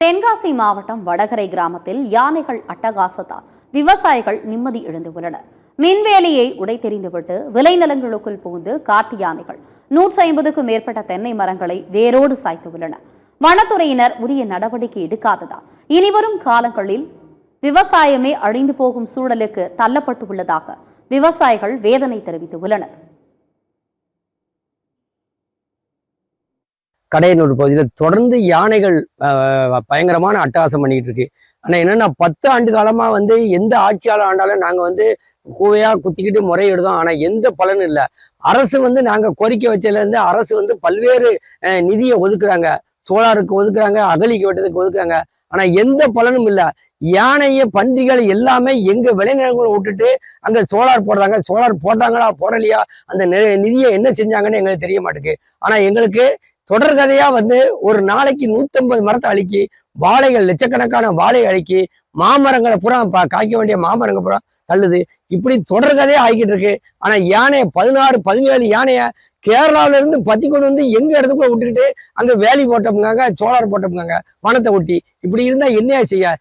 தென்காசி மாவட்டம் வடகரை கிராமத்தில் யானைகள் அட்டகாசத்தால் விவசாயிகள் நிம்மதி இழந்துள்ளனர். மின்வேலியை உடைத்தெறிந்துவிட்டு விளைநிலங்களுக்குள் புகுந்து காட்டு யானைகள் 150க்கும் மேற்பட்ட தென்னை மரங்களை வேரோடு சாய்த்துள்ளன. வனத்துறையினர் உரிய நடவடிக்கை எடுக்காததால் இனிவரும் காலங்களில் விவசாயமே அழிந்து போகும் சூழலுக்கு தள்ளப்பட்டுள்ளதாக விவசாயிகள் வேதனை தெரிவித்துள்ளனர். கடையனூர் பகுதியில் தொடர்ந்து யானைகள் பயங்கரமான அட்டகாசம் பண்ணிக்கிட்டு இருக்கு. ஆனா என்னன்னா 10 ஆண்டு காலமா எந்த ஆட்சியாளர் ஆண்டாலும் நாங்க கூவையா குத்திக்கிட்டு முறையிடுதோம். ஆனா எந்த பலனும் இல்லை. அரசு நாங்க கோரிக்கை வச்சதுல இருந்து அரசு பல்வேறு நிதியை ஒதுக்குறாங்க. சோலாருக்கு ஒதுக்குறாங்க, அகழிக்கு வெட்டதுக்கு ஒதுக்குறாங்க. ஆனா எந்த பலனும் இல்லை. யானைய பன்றிகள் எல்லாமே எங்க விளைநிலங்களை விட்டுட்டு அங்க சோலார் போடுறாங்க. சோலார் போட்டாங்களா போடலையா, அந்த நிதியை என்ன செஞ்சாங்கன்னு எங்களுக்கு தெரிய மாட்டேங்குது. ஆனா எங்களுக்கு தொடர்கதையா ஒரு நாளைக்கு 150 மரத்தை அழிக்கி, வாழைகள் லட்சக்கணக்கான வாழை அழிக்கி, மாமரங்களை பூரா காய்க்க வேண்டிய மாமரங்கள் பூரா தள்ளுது. இப்படி தொடர்கதையா ஆகிக்கிட்டு இருக்கு. ஆனா யானைய 16, 17 யானைய கேரளாவில இருந்து பத்தி கொண்டு எங்க இடத்துக்குள்ள விட்டுக்கிட்டு அங்க வேலி போட்டோம்னாங்க, சோலார் போட்டோம்னாங்க, வனத்தை ஒட்டி. இப்படி இருந்தா என்னையா செய்ய?